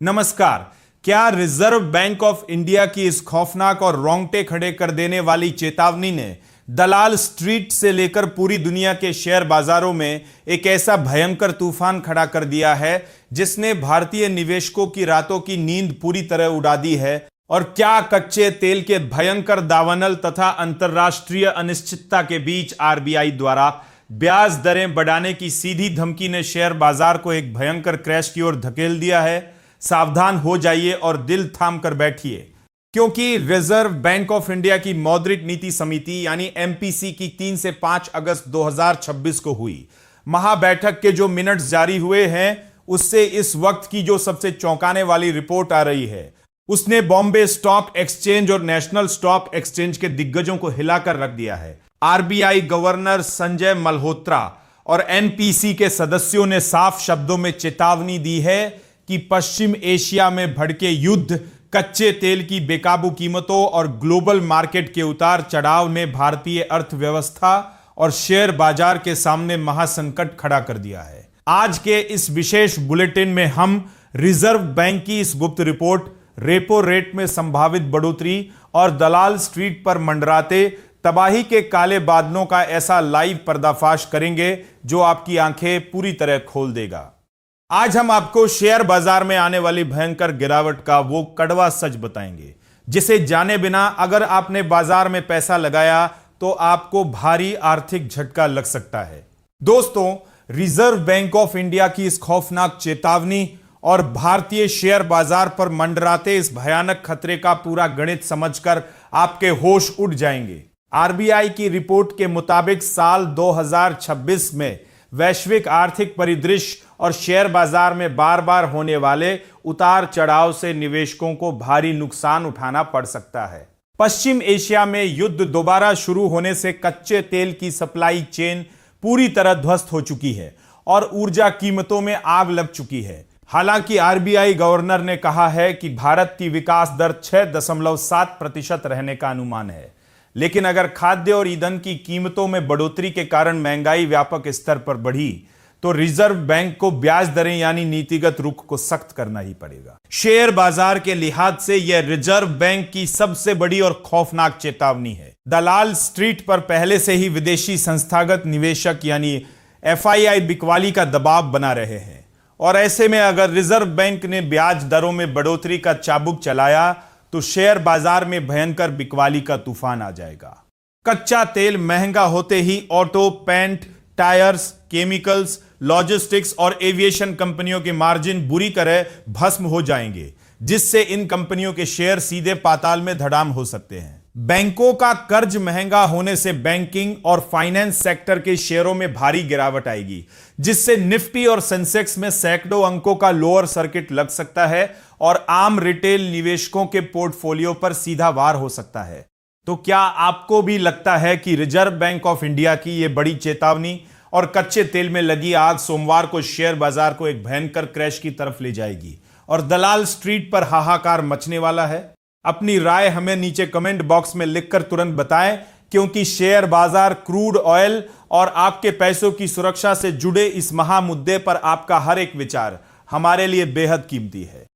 नमस्कार। क्या reserve bank of India की इस खौफनाक और रोंगटे खड़े कर देने वाली चेतावनी ने दलाल स्ट्रीट से लेकर पूरी दुनिया के शेयर बाजारों में एक ऐसा भयंकर तूफान खड़ा कर दिया है जिसने भारतीय निवेशकों की रातों की नींद पूरी तरह उड़ा दी है? और क्या कच्चे तेल के भयंकर दावानल तथा अंतरराष्ट्रीय अनिश्चितता के बीच आरबीआई द्वारा ब्याज दरें बढ़ाने की सीधी धमकी ने शेयर बाजार को एक भयंकर क्रैश की ओर धकेल दिया है? सावधान हो जाइए और दिल थाम कर बैठिए, क्योंकि रिजर्व बैंक ऑफ इंडिया की मौद्रिक नीति समिति यानी एमपीसी की 3 से 5 अगस्त 2026 को हुई महाबैठक के जो मिनट्स जारी हुए हैं, उससे इस वक्त की जो सबसे चौंकाने वाली रिपोर्ट आ रही है, उसने बॉम्बे स्टॉक एक्सचेंज और नेशनल स्टॉक एक्सचेंज के दिग्गजों को हिलाकर रख दिया है। आरबीआई गवर्नर संजय मल्होत्रा और एनपीसी के सदस्यों ने साफ शब्दों में चेतावनी दी है कि पश्चिम एशिया में भड़के युद्ध, कच्चे तेल की बेकाबू कीमतों और ग्लोबल मार्केट के उतार चढ़ाव ने भारतीय अर्थव्यवस्था और शेयर बाजार के सामने महासंकट खड़ा कर दिया है। आज के इस विशेष बुलेटिन में हम रिजर्व बैंक की इस गुप्त रिपोर्ट, रेपो रेट में संभावित बढ़ोतरी और दलाल स्ट्रीट पर मंडराते तबाही के काले बादलों का ऐसा लाइव पर्दाफाश करेंगे जो आपकी आंखें पूरी तरह खोल देगा। आज हम आपको शेयर बाजार में आने वाली भयंकर गिरावट का वो कड़वा सच बताएंगे जिसे जाने बिना अगर आपने बाजार में पैसा लगाया तो आपको भारी आर्थिक झटका लग सकता है। दोस्तों, रिजर्व बैंक ऑफ इंडिया की इस खौफनाक चेतावनी और भारतीय शेयर बाजार पर मंडराते इस भयानक खतरे का पूरा गणित समझकर आपके होश उड़ जाएंगे। आरबीआई की रिपोर्ट के मुताबिक साल 2026 में वैश्विक आर्थिक परिदृश्य और शेयर बाजार में बार बार होने वाले उतार चढ़ाव से निवेशकों को भारी नुकसान उठाना पड़ सकता है। पश्चिम एशिया में युद्ध दोबारा शुरू होने से कच्चे तेल की सप्लाई चेन पूरी तरह ध्वस्त हो चुकी है और ऊर्जा कीमतों में आग लग चुकी है। हालांकि आरबीआई गवर्नर ने कहा है कि भारत की विकास दर 6.7% रहने का अनुमान है, लेकिन अगर खाद्य और ईंधन की कीमतों में बढ़ोतरी के कारण महंगाई व्यापक स्तर पर बढ़ी तो रिजर्व बैंक को ब्याज दरें यानी नीतिगत रुख को सख्त करना ही पड़ेगा। शेयर बाजार के लिहाज से यह रिजर्व बैंक की सबसे बड़ी और खौफनाक चेतावनी है। दलाल स्ट्रीट पर पहले से ही विदेशी संस्थागत निवेशक यानी एफआईआई बिकवाली का दबाव बना रहे हैं और ऐसे में अगर रिजर्व बैंक ने ब्याज दरों में बढ़ोतरी का चाबुक चलाया तो शेयर बाजार में भयंकर बिकवाली का तूफान आ जाएगा। कच्चा तेल महंगा होते ही auto, paint, tyres, chemicals, logistics और एविएशन कंपनियों के मार्जिन बुरी तरह भस्म हो जाएंगे, जिससे इन कंपनियों के शेयर सीधे पाताल में धड़ाम हो सकते हैं। बैंकों का कर्ज महंगा होने से बैंकिंग और फाइनेंस सेक्टर के शेयरों में भारी गिरावट आएगी, जिससे निफ्टी और सेंसेक्स में सैकड़ों अंकों का लोअर सर्किट लग सकता है और आम रिटेल निवेशकों के पोर्टफोलियो पर सीधा वार हो सकता है। तो क्या आपको भी लगता है कि रिजर्व बैंक ऑफ इंडिया की यह बड़ी चेतावनी और कच्चे तेल में लगी आग सोमवार को शेयर बाजार को एक भयंकर क्रैश की तरफ ले जाएगी और दलाल स्ट्रीट पर हाहाकार मचने वाला है? अपनी राय हमें नीचे कमेंट बॉक्स में लिखकर तुरंत बताएं, क्योंकि शेयर बाजार, क्रूड ऑयल और आपके पैसों की सुरक्षा से जुड़े इस महामुद्दे पर आपका हर एक विचार हमारे लिए बेहद कीमती है।